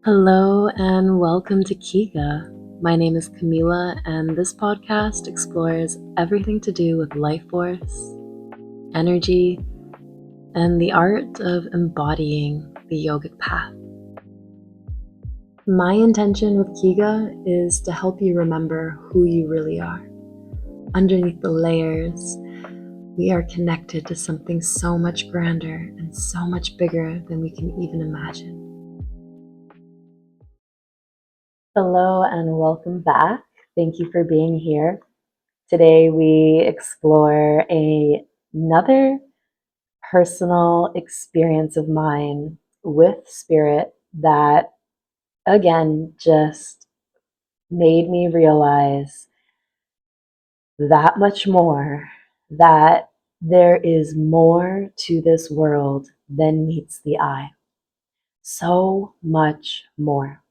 Hello and welcome to Kiga. My name is Camila, and this podcast explores everything to do with life force, energy, and the art of embodying the yogic path. My intention with Kiga is to help you remember who you really are. Underneath the layers, we are connected to something so much grander and so much bigger than we can even imagine. Hello and welcome back. Thank you for being here. Today we explore another personal experience of mine with spirit that again just made me realize that much more, that there is more to this world than meets the eye. So much more.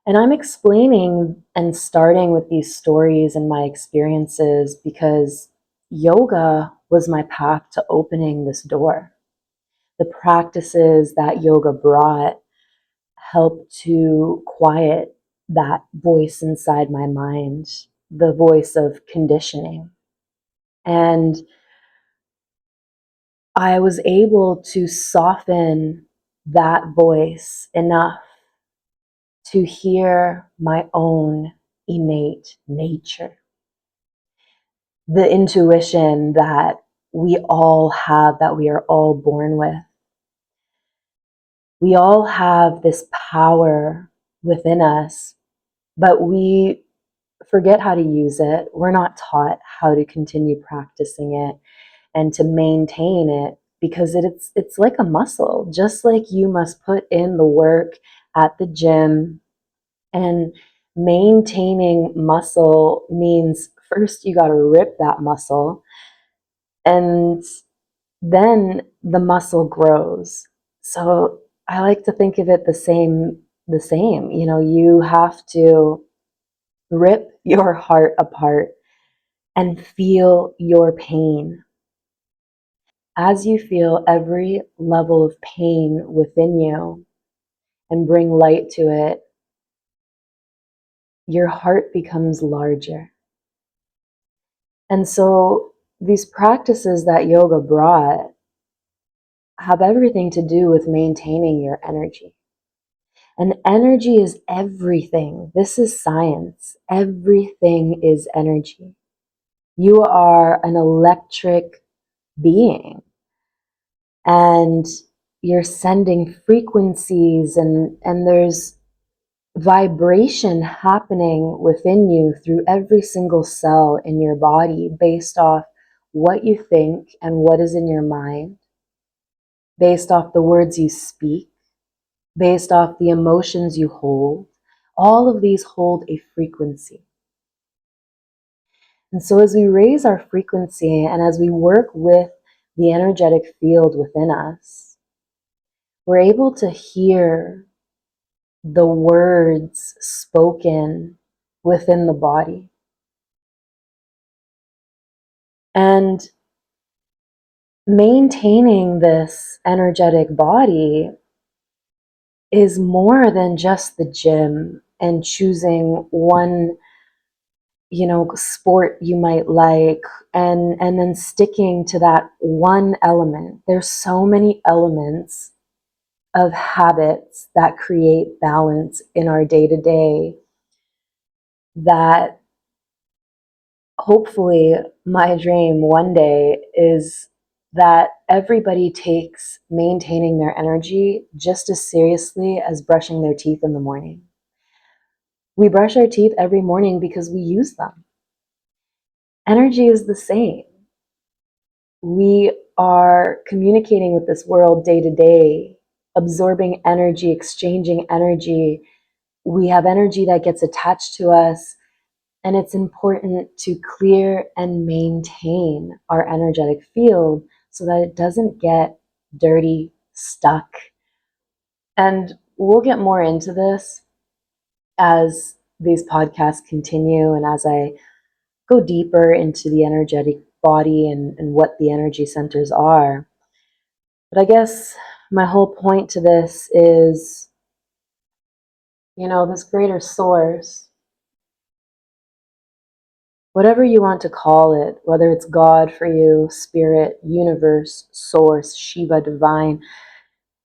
And I'm explaining and starting with these stories and my experiences because yoga was my path to opening this door. The practices that yoga brought helped to quiet that voice inside my mind, the voice of conditioning. And I was able to soften that voice enough to hear my own innate nature, the intuition that we all have, that we are all born with. We all have this power within us, but we forget how to use it. We're not taught how to continue practicing it and to maintain it because it's like a muscle. Just like you must put in the work at the gym, and maintaining muscle means first you got to rip that muscle, and then the muscle grows. So I like to think of it the same. You have to rip your heart apart and feel your pain. As you feel every level of pain within you and bring light to it, your heart becomes larger. And so these practices that yoga brought have everything to do with maintaining your energy. And energy is everything. This is science. Everything is energy. You are an electric being, and you're sending frequencies, and there's vibration happening within you through every single cell in your body based off what you think and what is in your mind, based off the words you speak, based off the emotions you hold. All of these hold a frequency. And so as we raise our frequency and as we work with the energetic field within us, we're able to hear the words spoken within the body. And maintaining this energetic body is more than just the gym and choosing one sport you might like, and then sticking to that one element. There's so many elements of habits that create balance in our day-to-day that hopefully my dream one day is that everybody takes maintaining their energy just as seriously as brushing their teeth in the morning. We brush our teeth every morning because we use them. Energy is the same. We are communicating with this world day to day, absorbing energy, exchanging energy. We have energy that gets attached to us, and it's important to clear and maintain our energetic field so that it doesn't get dirty, stuck. And we'll get more into this as these podcasts continue and as I go deeper into the energetic body and what the energy centers are. But I guess my whole point to this is This greater source, whatever you want to call it, whether it's God for you, spirit, universe, source, Shiva, divine,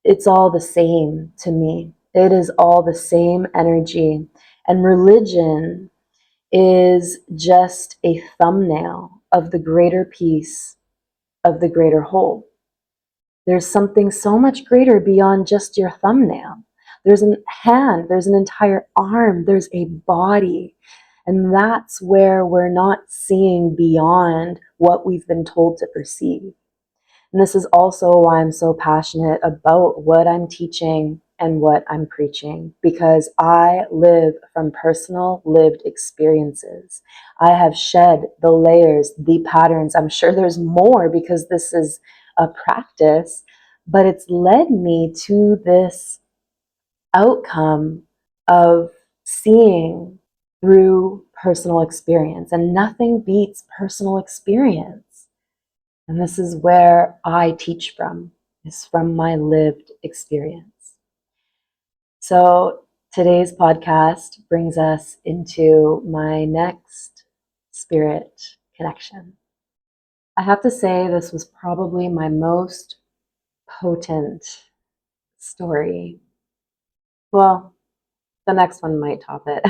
it's all the same to me. It is all the same energy. And religion is just a thumbnail of the greater piece of the greater whole. There's something so much greater beyond just your thumbnail. There's a hand, there's an entire arm, there's a body. And that's where we're not seeing beyond what we've been told to perceive. And this is also why I'm so passionate about what I'm teaching and what I'm preaching, because I live from personal lived experiences. I have shed the layers, the patterns. I'm sure there's more because this is a practice, but it's led me to this outcome of seeing through personal experience, and nothing beats personal experience. And this is where I teach from, is from my lived experience. So today's podcast brings us into my next spirit connection. I have to say, this was probably my most potent story. Well, the next one might top it.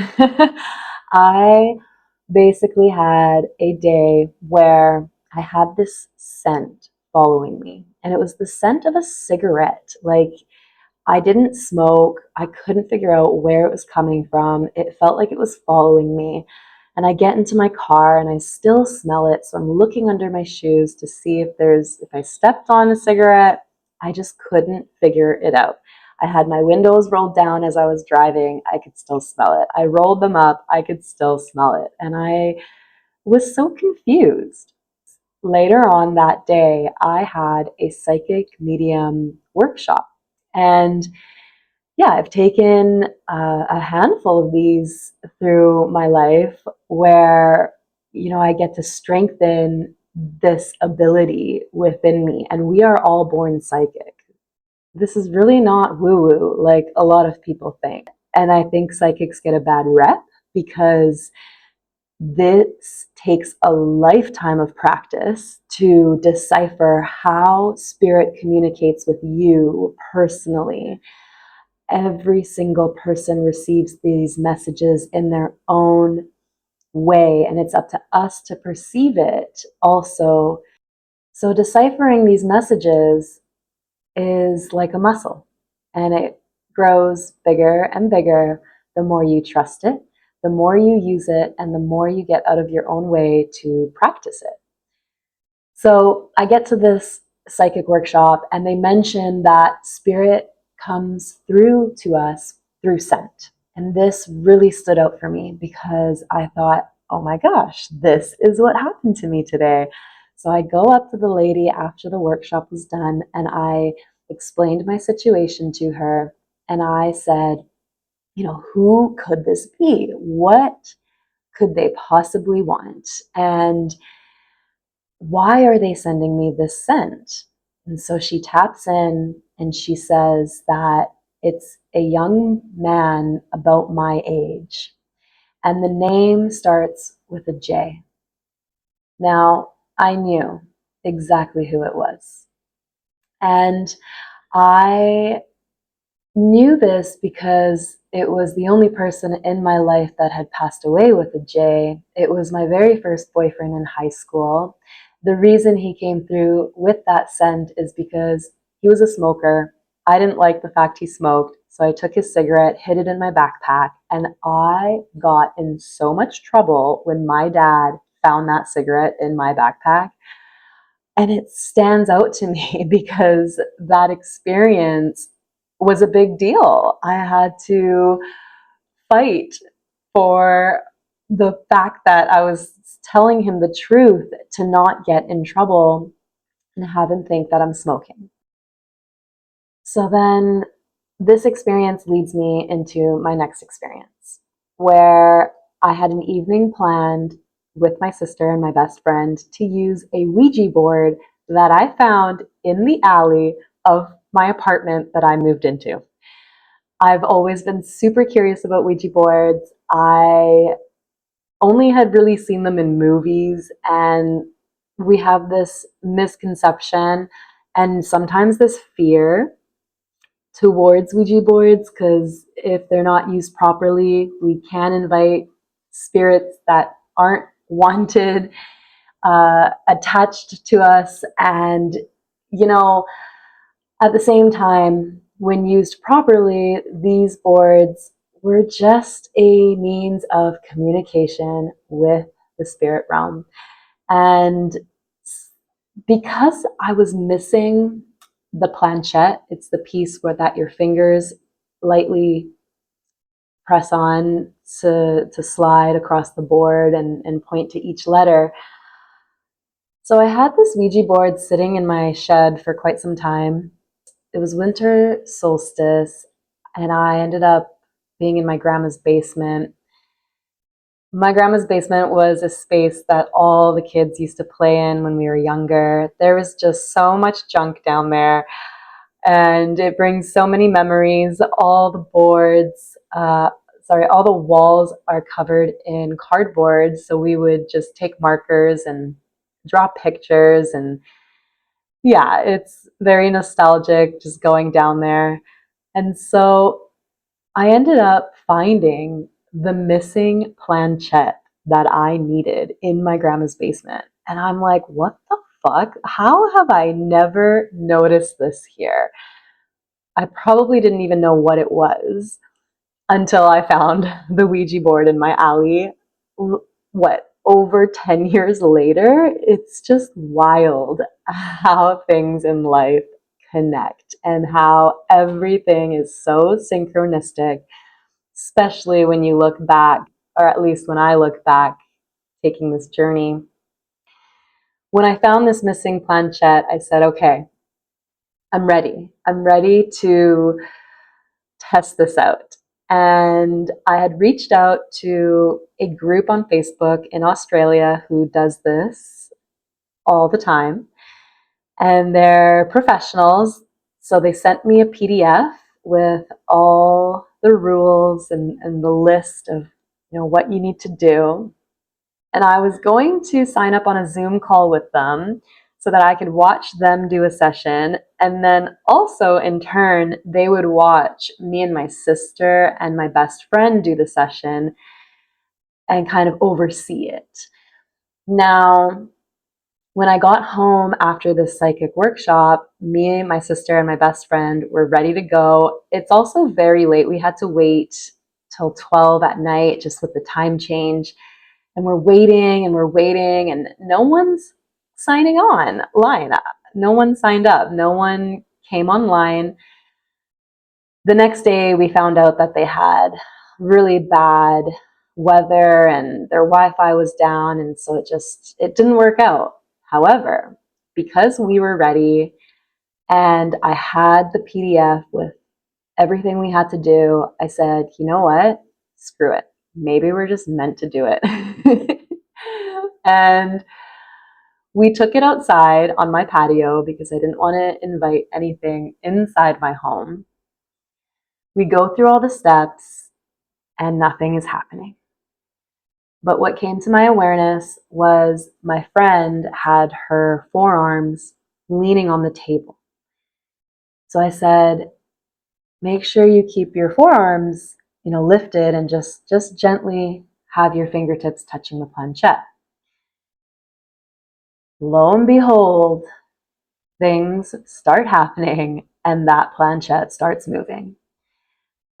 I basically had a day where I had this scent following me, and it was the scent of a cigarette. Like, I didn't smoke. I couldn't figure out where it was coming from. It felt like it was following me. And I get into my car and I still smell it. So I'm looking under my shoes to see if I stepped on a cigarette. I just couldn't figure it out. I had my windows rolled down as I was driving. I could still smell it. I rolled them up. I could still smell it. And I was so confused. Later on that day, I had a psychic medium workshop. And yeah, I've taken a handful of these through my life where, I get to strengthen this ability within me. And we are all born psychic. This is really not woo woo like a lot of people think. And I think psychics get a bad rep because this takes a lifetime of practice to decipher how spirit communicates with you personally. Every single person receives these messages in their own way, and it's up to us to perceive it also. So, deciphering these messages is like a muscle, and it grows bigger and bigger the more you trust it, the more you use it, and the more you get out of your own way to practice it. So I get to this psychic workshop, and they mention that spirit comes through to us through scent. And this really stood out for me because I thought, oh my gosh, this is what happened to me today. So I go up to the lady after the workshop was done, and I explained my situation to her. And I said, who could this be? What could they possibly want? And why are they sending me this scent? And so she taps in and she says that it's a young man about my age. And the name starts with a J. Now, I knew exactly who it was. And I knew this because it was the only person in my life that had passed away with a J. It was my very first boyfriend in high school. The reason he came through with that scent is because he was a smoker. I didn't like the fact he smoked, so I took his cigarette, hid it in my backpack, and I got in so much trouble when my dad found that cigarette in my backpack. And it stands out to me because that experience was a big deal. I had to fight for the fact that I was telling him the truth to not get in trouble and have him think that I'm smoking. So then this experience leads me into my next experience where I had an evening planned with my sister and my best friend to use a Ouija board that I found in the alley of my apartment that I moved into. I've always been super curious about Ouija boards. I only had really seen them in movies, and we have this misconception and sometimes this fear towards Ouija boards because if they're not used properly, we can invite spirits that aren't wanted attached to us. And, you know, at the same time, when used properly, these boards were just a means of communication with the spirit realm. And because I was missing the planchette, it's the piece where that your fingers lightly press on to slide across the board and point to each letter. So I had this Ouija board sitting in my shed for quite some time. It was winter solstice, and I ended up being in my grandma's basement. My grandma's basement was a space that all the kids used to play in when we were younger. There was just so much junk down there, and it brings so many memories. All the boards, all the walls are covered in cardboard, so we would just take markers and draw pictures. And yeah, it's very nostalgic just going down there. And so I ended up finding the missing planchette that I needed in my grandma's basement. And I'm like, what the fuck? How have I never noticed this here? I probably didn't even know what it was until I found the Ouija board in my alley. What, over 10 years later? It's just wild how things in life connect and how everything is so synchronistic, especially when you look back, or at least when I look back, taking this journey. When I found this missing planchette, I said, okay, I'm ready. I'm ready to test this out. And I had reached out to a group on Facebook in Australia who does this all the time. And they're professionals. So they sent me a PDF with all the rules and the list of what you need to do. And I was going to sign up on a Zoom call with them so that I could watch them do a session. And then also, in turn, they would watch me and my sister and my best friend do the session and kind of oversee it. Now, when I got home after this psychic workshop, me, my sister, and my best friend were ready to go. It's also very late. We had to wait till 12 at night just with the time change. And we're waiting and we're waiting, and no one's signing on line. No one signed up. No one came online. The next day, we found out that they had really bad weather and their Wi-Fi was down, and so it didn't work out. However, because we were ready and I had the PDF with everything we had to do, I said, you know what? Screw it. Maybe we're just meant to do it. And we took it outside on my patio because I didn't want to invite anything inside my home. We go through all the steps and nothing is happening. But what came to my awareness was my friend had her forearms leaning on the table. So I said, make sure you keep your forearms, lifted and just gently have your fingertips touching the planchette. Lo and behold, things start happening and that planchette starts moving.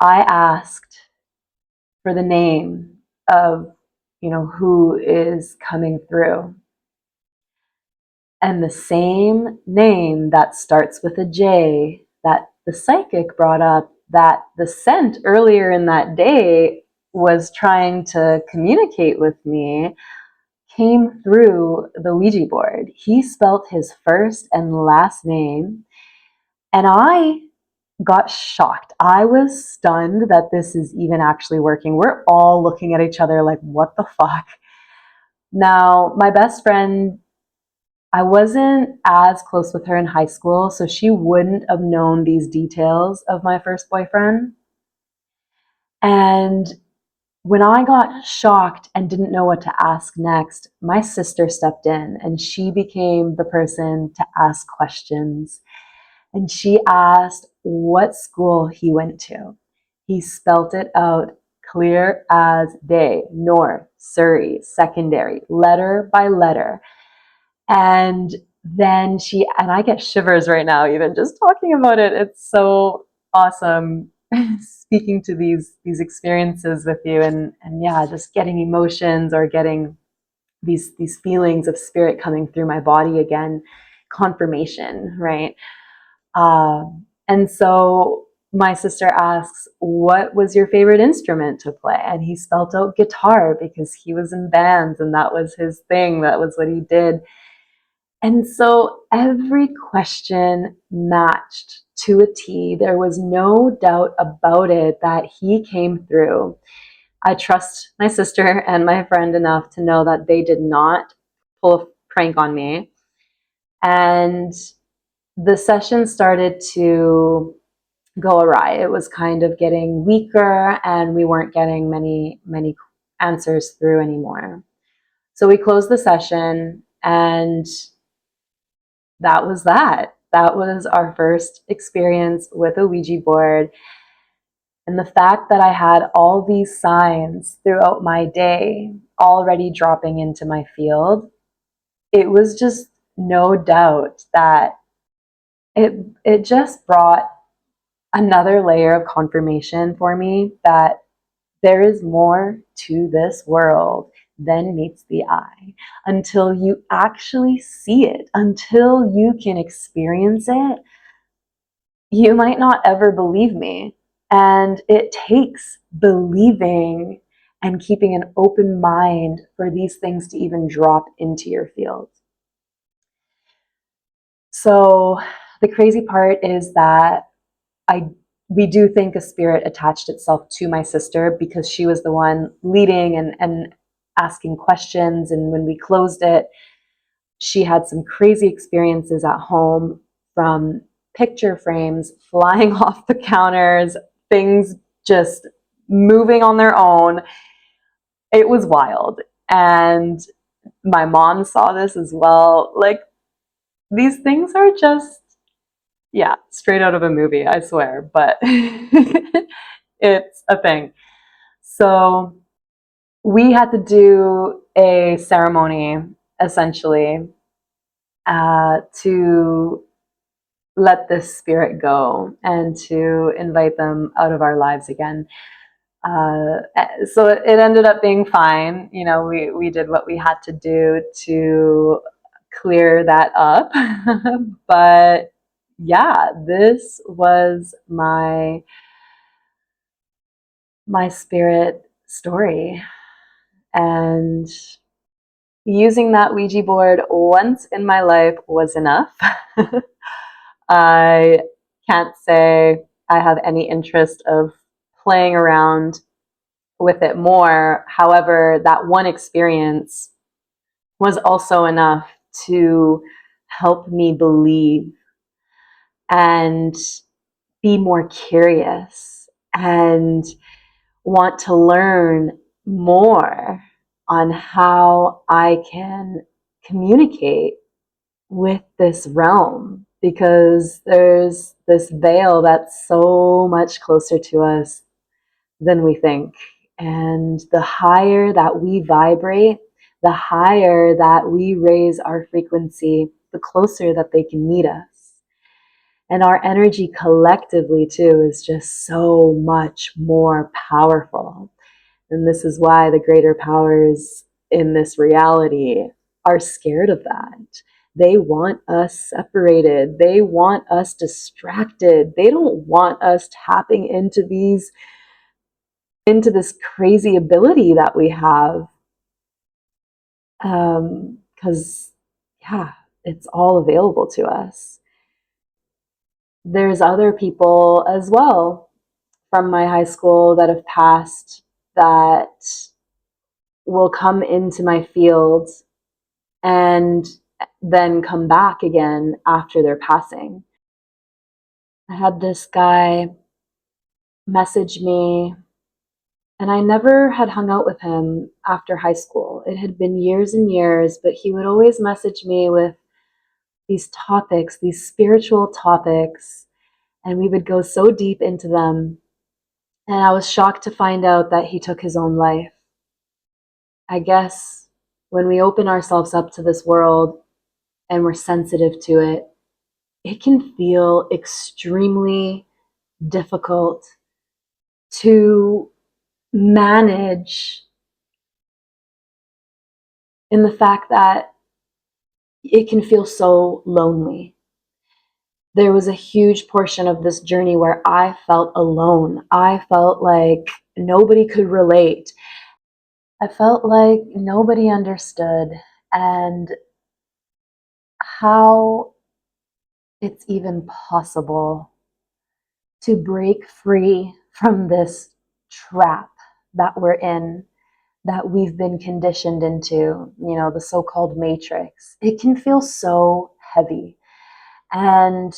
I asked for the name of, who is coming through. And the same name that starts with a J that the psychic brought up, that the scent earlier in that day was trying to communicate with me, came through the Ouija board. He spelt his first and last name, and I got shocked. I was stunned that this is even actually working. We're all looking at each other like, what the fuck? Now, my best friend, I wasn't as close with her in high school, so she wouldn't have known these details of my first boyfriend. And when I got shocked and didn't know what to ask next, my sister stepped in and she became the person to ask questions. And she asked what school he went to. He spelt it out clear as day: North, Surrey, secondary, letter by letter. And then and I get shivers right now, even just talking about it. It's so awesome speaking to these experiences with you, and yeah, just getting emotions or getting these feelings of spirit coming through my body again, confirmation, right? And so my sister asks, what was your favorite instrument to play? And he spelt out guitar because he was in bands and that was his thing. That was what he did. And so every question matched to a T. There was no doubt about it that he came through. I trust my sister and my friend enough to know that they did not pull a prank on me. And the session started to go awry. It was kind of getting weaker and we weren't getting many answers through anymore. So we closed the session, and that was that. That was our first experience with a Ouija board. And the fact that I had all these signs throughout my day already dropping into my field, it was just no doubt that it just brought another layer of confirmation for me that there is more to this world than meets the eye. Until you actually see it, until you can experience it, you might not ever believe me. And it takes believing and keeping an open mind for these things to even drop into your field. So the crazy part is that I we do think a spirit attached itself to my sister because she was the one leading and asking questions. And when we closed it, she had some crazy experiences at home, from picture frames flying off the counters, things just moving on their own. It was wild. And my mom saw this as well. Like, these things are just, yeah, straight out of a movie, I swear, but it's a thing. So we had to do a ceremony, essentially, to let this spirit go and to invite them out of our lives again. So it ended up being fine. You know, we did what we had to do to clear that up. But yeah, this was my spirit story. And using that Ouija board once in my life was enough. I can't say I have any interest of playing around with it more. However, that one experience was also enough to help me believe and be more curious and want to learn more on how I can communicate with this realm, because there's this veil that's so much closer to us than we think. And the higher that we vibrate, the higher that we raise our frequency, the closer that they can meet us. And our energy collectively, too, is just so much more powerful. And this is why the greater powers in this reality are scared of that. They want us separated. They want us distracted. They don't want us tapping into this crazy ability that we have. Because, yeah, it's all available to us. There's other people as well from my high school that have passed that will come into my field and then come back again after their passing. I had this guy message me And I never had hung out with him after high school. It had been years and years, but he would always message me with these topics, these spiritual topics, and we would go so deep into them. And I was shocked to find out that he took his own life. I guess when we open ourselves up to this world and we're sensitive to it, it can feel extremely difficult to manage, in the fact that it can feel so lonely. There was a huge portion of this journey where I felt alone. I felt like nobody could relate. I felt like nobody understood, and how it's even possible to break free from this trap that we're in, that we've been conditioned into, the so-called matrix. It can feel so heavy. And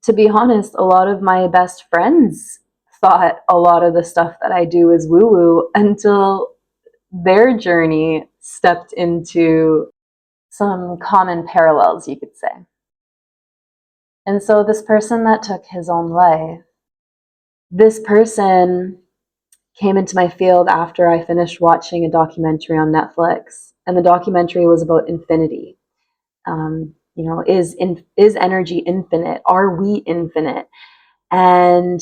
to be honest, a lot of my best friends thought a lot of the stuff that I do is woo-woo until their journey stepped into some common parallels, you could say. And so this person that took his own life, this person came into my field after I finished watching a documentary on Netflix. And the documentary was about infinity. Is energy infinite? Are we infinite? And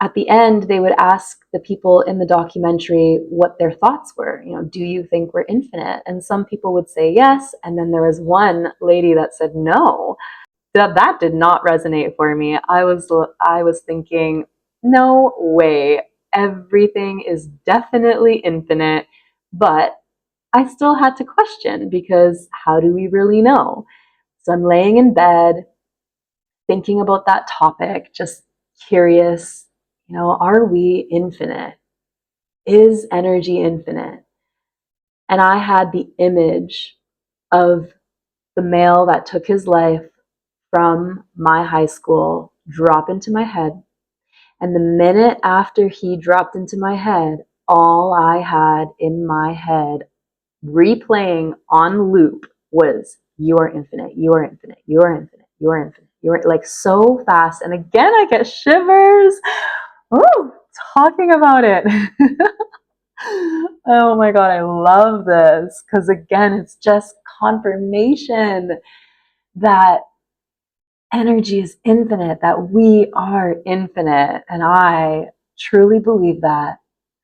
at the end, they would ask the people in the documentary what their thoughts were. Do you think we're infinite? And some people would say yes. And then there was one lady that said no. That did not resonate for me. I was thinking, no way. Everything is definitely infinite, but I still had to question, because how do we really know? So I'm laying in bed thinking about that topic, just curious, are we infinite? Is energy infinite? And I had the image of the male that took his life from my high school drop into my head. And the minute after he dropped into my head, all I had in my head, replaying on loop, was you are infinite, you are infinite, you are infinite, you are infinite. You are, like, so fast. And again, I get shivers. Oh, talking about it. Oh my God, I love this, because again, it's just confirmation that energy is infinite, that we are infinite. And I truly believe that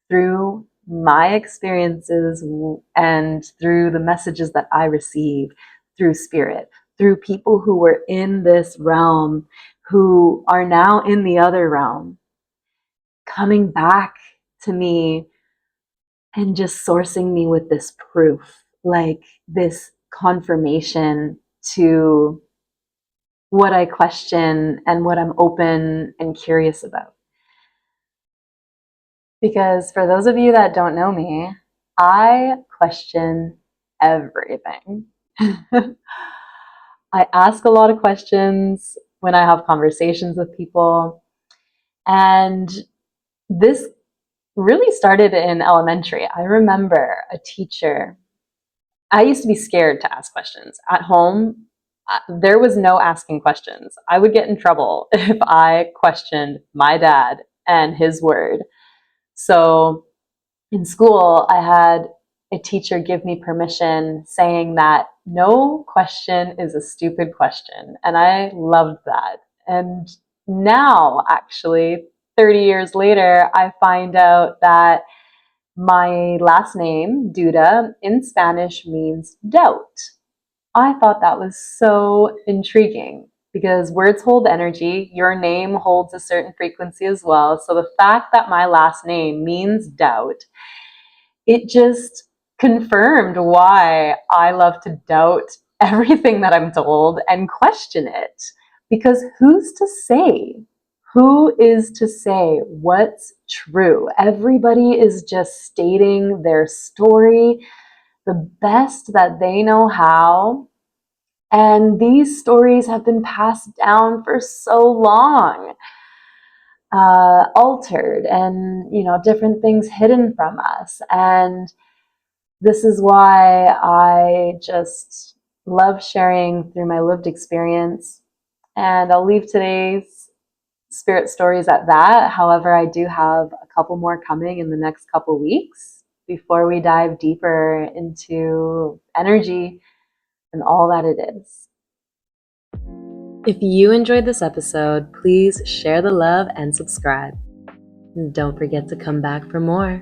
through my experiences and through the messages that I receive through spirit, through people who were in this realm, who are now in the other realm, coming back to me and just sourcing me with this proof, like this confirmation to what I question and what I'm open and curious about. Because for those of you that don't know me, I question everything. I ask a lot of questions when I have conversations with people. And this really started in elementary. I remember a teacher. I used to be scared to ask questions. At home, there was no asking questions. I would get in trouble if I questioned my dad and his word. So in school, I had a teacher give me permission, saying that no question is a stupid question. And I loved that. And now, actually, 30 years later, I find out that my last name, Duda, in Spanish means doubt. I thought that was so intriguing, because words hold energy. Your name holds a certain frequency as well. So the fact that my last name means doubt, it just confirmed why I love to doubt everything that I'm told and question it. Because who's to say? Who is to say what's true? Everybody is just stating their story the best that they know how. And these stories have been passed down for so long. altered, and different things hidden from us. And this is why I just love sharing through my lived experience. And I'll leave today's spirit stories at that. However, I do have a couple more coming in the next couple weeks before we dive deeper into energy and all that it is. If you enjoyed this episode, please share the love and subscribe. And don't forget to come back for more.